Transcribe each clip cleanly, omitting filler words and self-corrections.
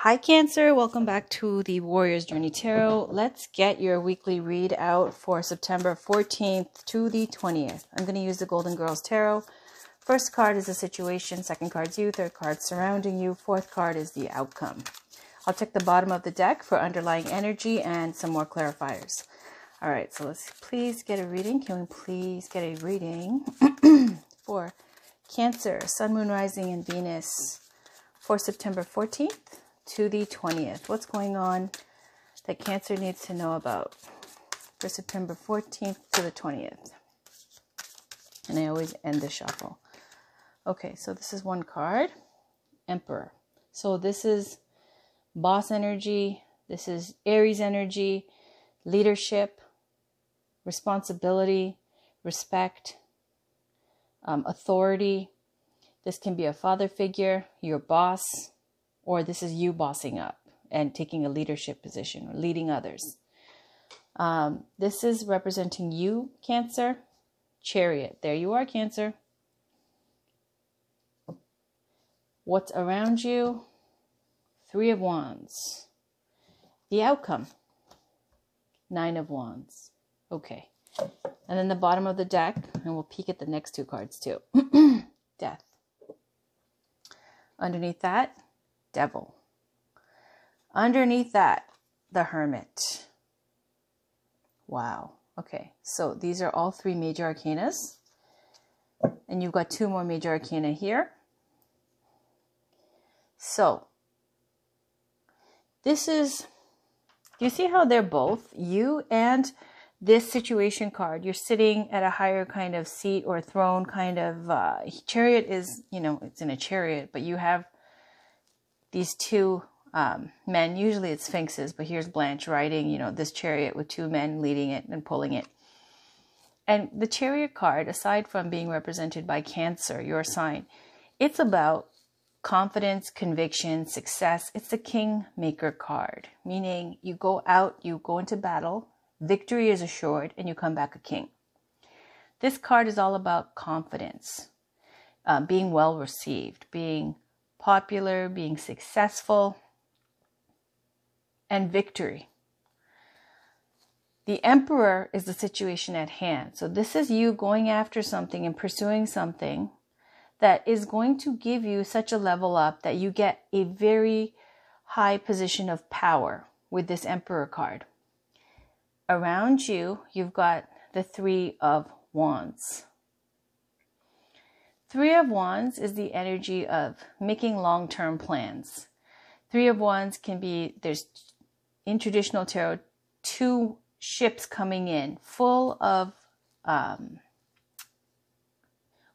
Hi Cancer, welcome back to the Warrior's Journey Tarot. Let's get your weekly read out for September 14th to the 20th. I'm going to use the Golden Girls Tarot. First card is the situation, second card's you, third card surrounding you, fourth card is the outcome. I'll check the bottom of the deck for underlying energy and some more clarifiers. All right, so let's please get a reading. Can we please get a reading for Cancer, Sun, Moon, Rising, and Venus for September 14th to the 20th. What's going on that Cancer needs to know about for September 14th to the 20th? And I always end the shuffle. Okay, so this is one card, Emperor. So this is boss energy. This is Aries energy, leadership, responsibility, respect, authority. This can be a father figure, your boss, or this is you bossing up and taking a leadership position or leading others. This is representing you, Cancer. Chariot. There you are, Cancer. What's around you? Three of Wands. The outcome. Nine of Wands. Okay. And then the bottom of the deck, and we'll peek at the next two cards too. Death. Underneath that, Devil. Underneath that, the Hermit. Wow. Okay, so these are all three major arcanas. And you've got two more major arcana here. So, this is, do you see how they're both, you and this situation card? You're sitting at a higher kind of seat or throne kind of, chariot is, you know, it's in a chariot, but you have these two men, usually it's sphinxes, but here's Blanche riding, you know, this chariot with two men leading it and pulling it. And the chariot card, aside from being represented by Cancer, your sign, it's about confidence, conviction, success. It's the Kingmaker card, meaning you go out, you go into battle, victory is assured, and you come back a king. This card is all about confidence, being well received, being popular, being successful, and victory. The Emperor is the situation at hand. So this is you going after something and pursuing something that is going to give you such a level up that you get a very high position of power with this Emperor card. Around you, you've got the Three of Wands. Three of Wands is the energy of making long-term plans. Three of Wands can be, there's in traditional tarot, two ships coming in full of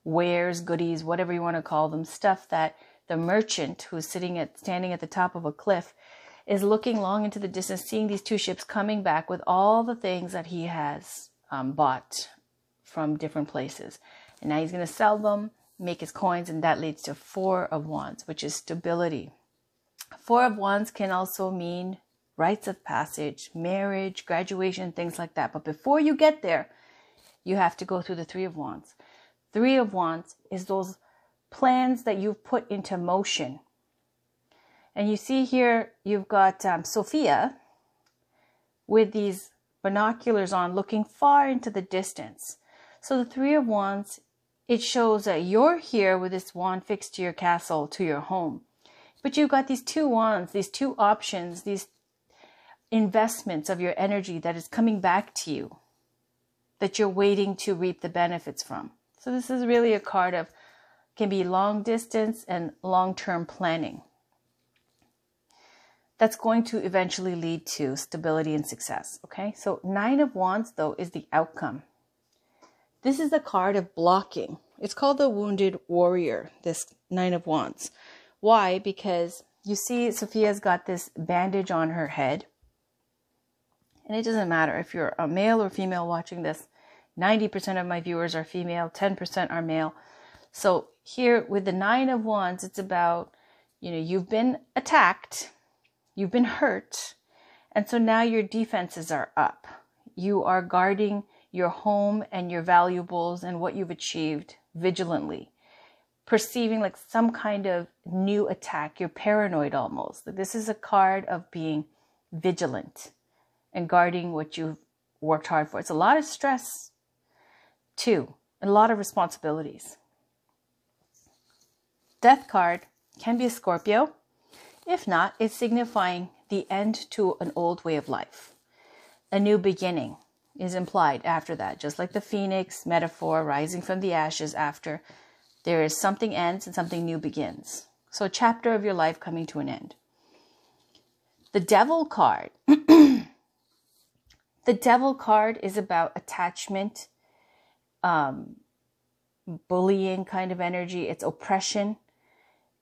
wares, goodies, whatever you want to call them, stuff that the merchant who's standing at the top of a cliff is looking long into the distance, seeing these two ships coming back with all the things that he has bought from different places. And now he's going to sell them, make his coins, and that leads to Four of Wands, which is stability. Four of Wands can also mean rites of passage, marriage, graduation, things like that. But before you get there, you have to go through the Three of Wands. Three of Wands is those plans that you've put into motion. And you see here, you've got Sophia with these binoculars on, looking far into the distance. So the Three of Wands, it shows that you're here with this wand fixed to your castle, to your home. But you've got these two wands, these two options, these investments of your energy that is coming back to you, that you're waiting to reap the benefits from. So this is really a card of, can be long distance and long-term planning. That's going to eventually lead to stability and success. Okay, so Nine of Wands, though, is the outcome. This is the card of blocking. It's called the Wounded Warrior, this Nine of Wands. Why? Because you see Sophia's got this bandage on her head. And it doesn't matter if you're a male or female watching this. 90% of my viewers are female, 10% are male. So here with the Nine of Wands, it's about, you know, you've been attacked, you've been hurt, and so now your defenses are up. You are guarding your home and your valuables and what you've achieved vigilantly. perceiving like some kind of new attack. You're paranoid almost. Like this is a card of being vigilant and guarding what you've worked hard for. It's a lot of stress too, and a lot of responsibilities. Death card can be a Scorpio. If not, it's signifying the end to an old way of life. A new beginning is implied after that, just like the phoenix metaphor rising from the ashes after. There is something ends and something new begins. So a chapter of your life coming to an end. The Devil card. The Devil card is about attachment, bullying kind of energy. It's oppression.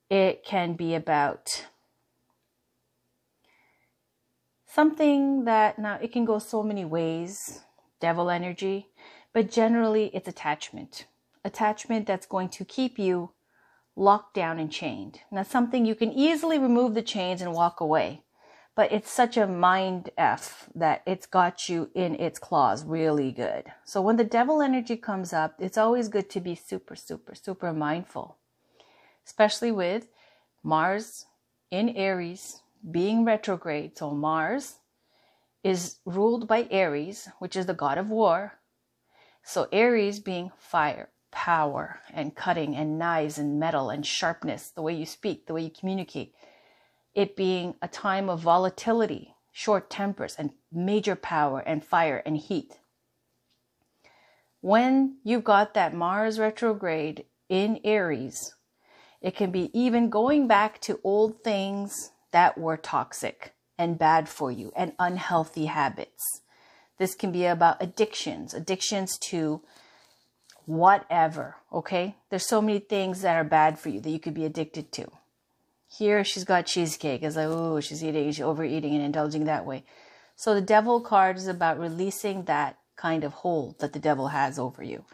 It can be about something that, now it can go so many ways, devil energy, but generally it's attachment. Attachment that's going to keep you locked down and chained. Now something you can easily remove the chains and walk away, but it's such a mind F that it's got you in its claws really good. So when the devil energy comes up, it's always good to be super, super, super mindful, especially with Mars in Aries being retrograde. So Mars is ruled by Aries, which is the god of war. So Aries being fire, power and cutting and knives and metal and sharpness, the way you speak, the way you communicate. It being a time of volatility, short tempers and major power and fire and heat. When you've got that Mars retrograde in Aries, it can be even going back to old things that were toxic and bad for you and unhealthy habits. This can be about addictions to whatever, okay? There's so many things that are bad for you that you could be addicted to. Here she's got cheesecake. It's like, oh, she's overeating and indulging that way. So the Devil card is about releasing that kind of hold that the devil has over you.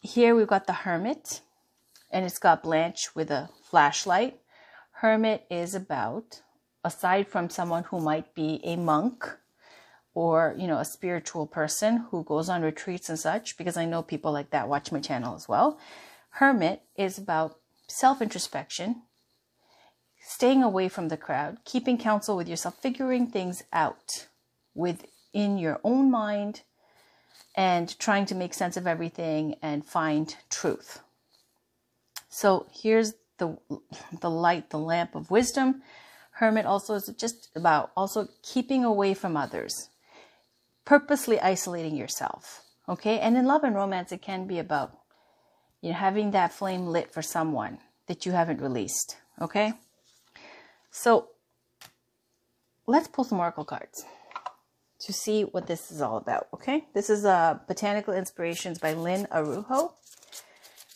Here we've got the Hermit, and it's got Blanche with a flashlight. Hermit is about, aside from someone who might be a monk, or, you know, a spiritual person who goes on retreats and such, because I know people like that watch my channel as well. Hermit is about self-introspection, staying away from the crowd, keeping counsel with yourself, figuring things out within your own mind, and trying to make sense of everything and find truth. So here's the light, the lamp of wisdom. Hermit also is just about also keeping away from others, purposely isolating yourself. Okay. And in love and romance, it can be about, you know, having that flame lit for someone that you haven't released. Okay. So let's pull some oracle cards to see what this is all about. Okay. This is Botanical Inspirations by Lynn Arujo.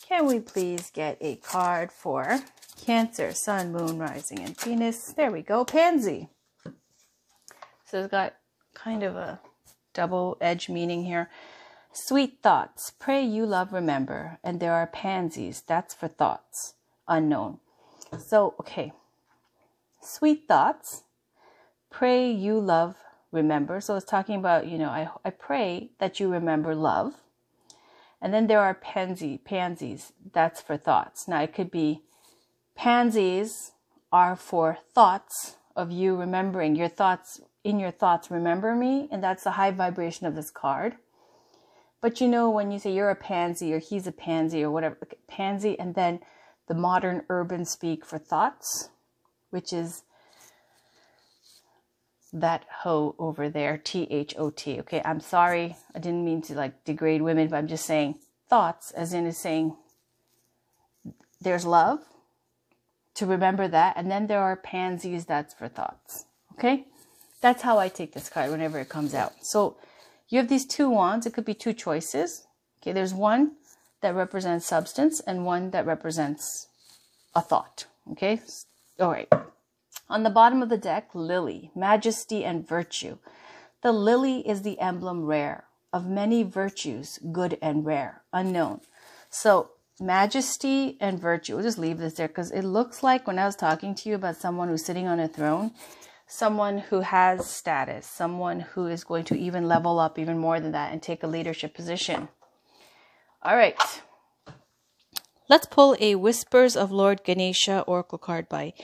Can we please get a card for Cancer, Sun, Moon, Rising, and Venus? There we go. Pansy. So it's got kind of a double-edged meaning here. Sweet thoughts. Pray you love, remember. And there are pansies. That's for thoughts. Unknown. So, okay. Sweet thoughts. Pray you love, remember. So it's talking about, you know, I pray that you remember love. And then there are pansies. That's for thoughts. Now it could be pansies are for thoughts of you remembering your thoughts. In your thoughts, remember me. And that's the high vibration of this card. But you know, when you say you're a pansy or he's a pansy or whatever, pansy, and then the modern urban speak for thoughts, which is that hoe over there, T-H-O-T. Okay, I'm sorry. I didn't mean to like degrade women, but I'm just saying thoughts, as in is saying there's love, to remember that. And then there are pansies, that's for thoughts. Okay, that's how I take this card whenever it comes out. So you have these two wands. It could be two choices. Okay, there's one that represents substance and one that represents a thought. Okay, all right. On the bottom of the deck, Lily, majesty and virtue. The lily is the emblem rare of many virtues, good and rare, unknown. So majesty and virtue, we'll just leave this there because it looks like when I was talking to you about someone who's sitting on a throne, someone who has status, someone who is going to even level up even more than that and take a leadership position. All right. Let's pull a Whispers of Lord Ganesha oracle card by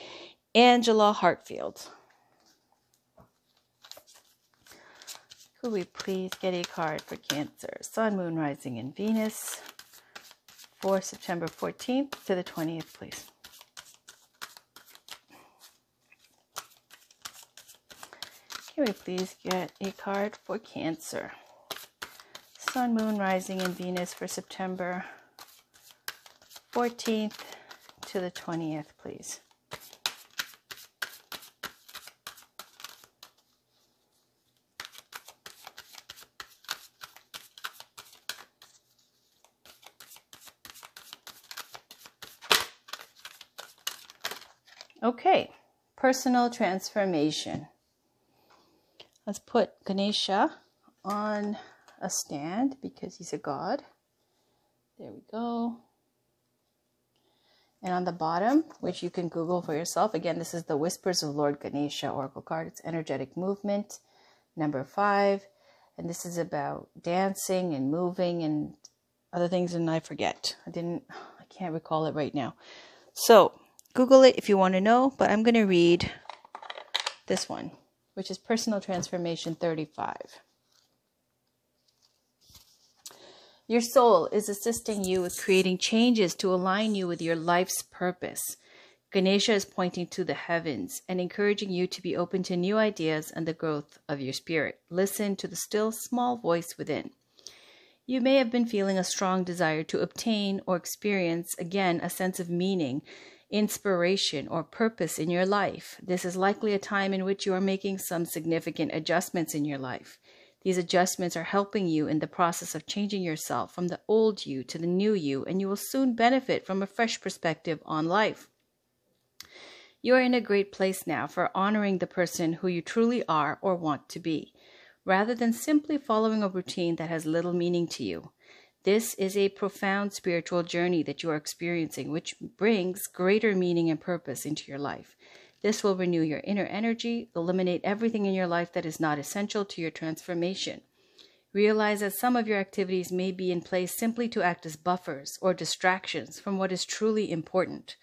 Angela Hartfield. Could we please get a card for Cancer, Sun, Moon, Rising, and Venus for September 14th to the 20th, please? Can we please get a card for Cancer, Sun, Moon, Rising, and Venus for September 14th to the 20th, please? Okay, personal transformation. Let's put Ganesha on a stand because he's a god. There we go. And on the bottom, which you can Google for yourself, again, this is the Whispers of Lord Ganesha oracle card. It's energetic movement, number 5. And this is about dancing and moving and other things, and I forget. I can't recall it right now. So Google it if you want to know, but I'm going to read this one, which is Personal Transformation 35. Your soul is assisting you with creating changes to align you with your life's purpose. Ganesha is pointing to the heavens and encouraging you to be open to new ideas and the growth of your spirit. Listen to the still small voice within. You may have been feeling a strong desire to obtain or experience again a sense of meaning, inspiration, or purpose in your life. This is likely a time in which you are making some significant adjustments in your life. These adjustments are helping you in the process of changing yourself from the old you to the new you, and you will soon benefit from a fresh perspective on life. You are in a great place now for honoring the person who you truly are or want to be, rather than simply following a routine that has little meaning to you. This is a profound spiritual journey that you are experiencing, which brings greater meaning and purpose into your life. This will renew your inner energy, eliminate everything in your life that is not essential to your transformation. Realize that some of your activities may be in place simply to act as buffers or distractions from what is truly important.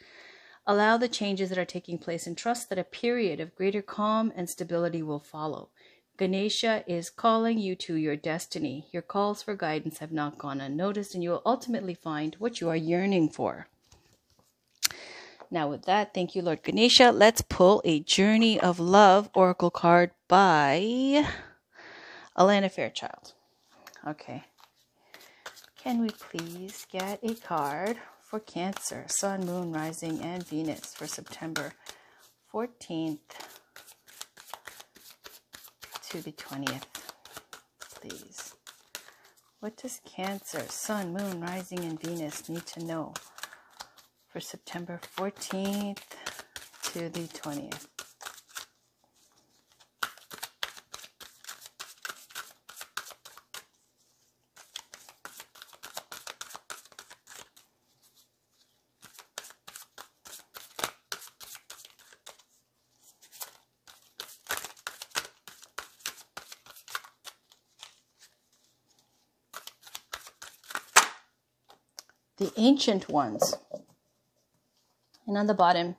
Allow the changes that are taking place and trust that a period of greater calm and stability will follow. Ganesha is calling you to your destiny. Your calls for guidance have not gone unnoticed, and you will ultimately find what you are yearning for. Now with that, thank you, Lord Ganesha. Let's pull a Journey of Love oracle card by Alana Fairchild. Okay. Can we please get a card for Cancer, Sun, Moon, Rising, and Venus for September 14th to the 20th, please? What does Cancer, Sun, Moon, Rising, and Venus need to know for September 14th to the 20th? The Ancient Ones. And on the bottom,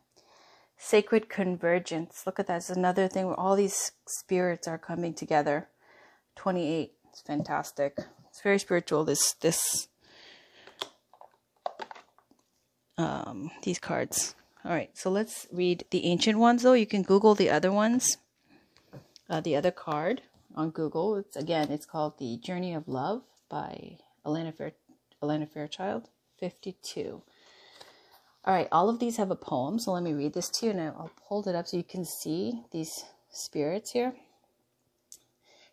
Sacred Convergence. Look at that. It's another thing where all these spirits are coming together. 28. It's fantastic. It's very spiritual, these cards. All right, so let's read the Ancient Ones, though. You can Google the other ones. The other card on Google. It's called The Journey of Love by Alana Fairchild. 52. All right, all of these have a poem, so let me read this to you, and I'll hold it up so you can see these spirits here.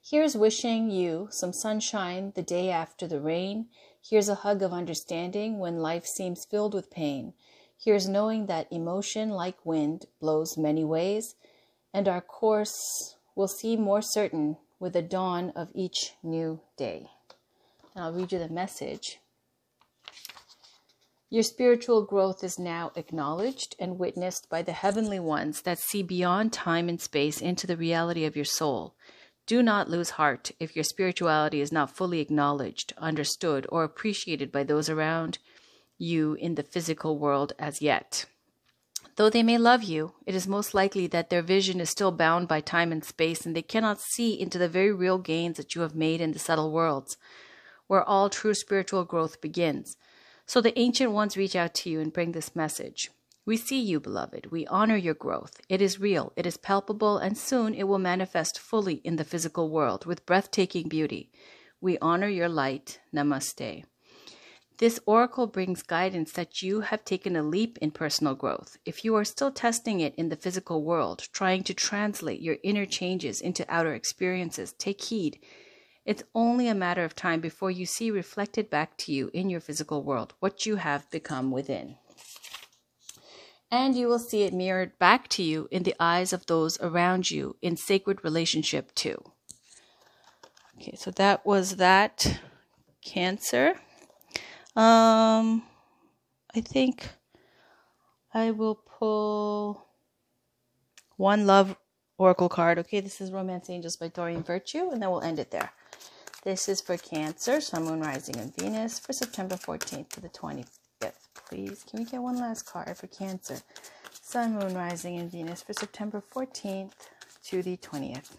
Here's wishing you some sunshine the day after the rain. Here's a hug of understanding when life seems filled with pain. Here's knowing that emotion, like wind, blows many ways, and our course will seem more certain with the dawn of each new day. And I'll read you the message. Your spiritual growth is now acknowledged and witnessed by the heavenly ones that see beyond time and space into the reality of your soul. Do not lose heart if your spirituality is not fully acknowledged, understood, or appreciated by those around you in the physical world as yet. Though they may love you, it is most likely that their vision is still bound by time and space, and they cannot see into the very real gains that you have made in the subtle worlds, where all true spiritual growth begins. So the ancient ones reach out to you and bring this message. We see you, beloved. We honor your growth. It is real, it is palpable, and soon it will manifest fully in the physical world with breathtaking beauty. We honor your light. Namaste. This oracle brings guidance that you have taken a leap in personal growth. If you are still testing it in the physical world, trying to translate your inner changes into outer experiences, take heed. It's only a matter of time before you see reflected back to you in your physical world what you have become within. And you will see it mirrored back to you in the eyes of those around you in sacred relationship too. Okay, so that was that, Cancer. I think I will pull one love oracle card. Okay, this is Romance Angels by Doreen Virtue, and then we'll end it there. This is for Cancer, Sun, Moon, Rising, and Venus for September 14th to the 25th. Please, can we get one last card for Cancer? Sun, Moon, Rising, and Venus for September 14th to the 20th.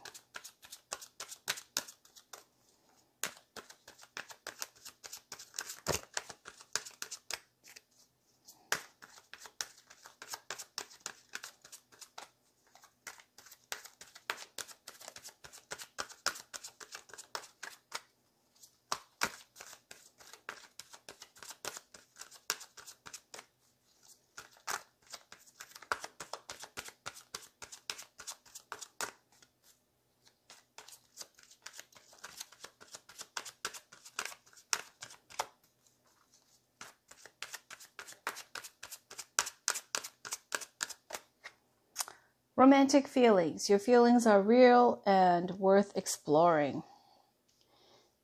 Romantic feelings. Your feelings are real and worth exploring.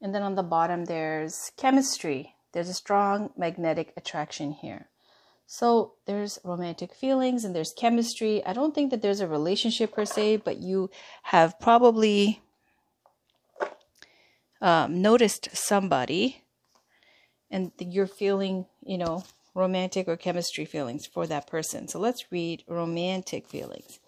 And then on the bottom, there's chemistry. There's a strong magnetic attraction here. So there's romantic feelings and there's chemistry. I don't think that there's a relationship per se, but you have probably noticed somebody and you're feeling, romantic or chemistry feelings for that person. So let's read romantic feelings.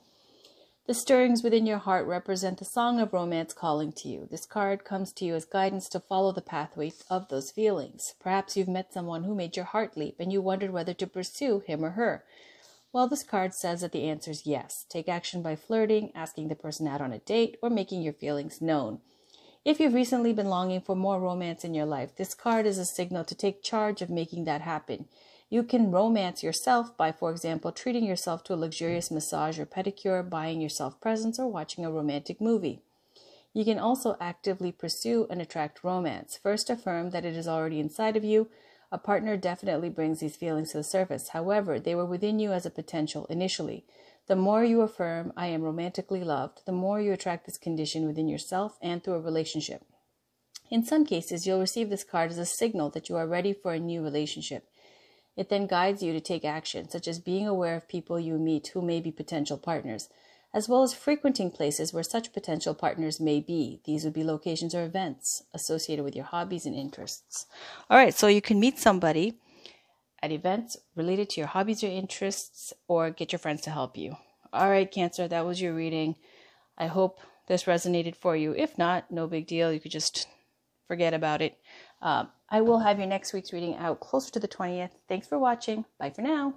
The stirrings within your heart represent the song of romance calling to you. This card comes to you as guidance to follow the pathway of those feelings. Perhaps you've met someone who made your heart leap and you wondered whether to pursue him or her. Well, this card says that the answer is yes. Take action by flirting, asking the person out on a date, or making your feelings known. If you've recently been longing for more romance in your life, this card is a signal to take charge of making that happen. You can romance yourself by, for example, treating yourself to a luxurious massage or pedicure, buying yourself presents, or watching a romantic movie. You can also actively pursue and attract romance. First, affirm that it is already inside of you. A partner definitely brings these feelings to the surface. However, they were within you as a potential initially. The more you affirm, I am romantically loved, the more you attract this condition within yourself and through a relationship. In some cases, you'll receive this card as a signal that you are ready for a new relationship. It then guides you to take action, such as being aware of people you meet who may be potential partners, as well as frequenting places where such potential partners may be. These would be locations or events associated with your hobbies and interests. All right, so you can meet somebody at events related to your hobbies or interests, or get your friends to help you. All right, Cancer, that was your reading. I hope this resonated for you. If not, no big deal. You could just forget about it. I will have your next week's reading out closer to the 20th. Thanks for watching. Bye for now.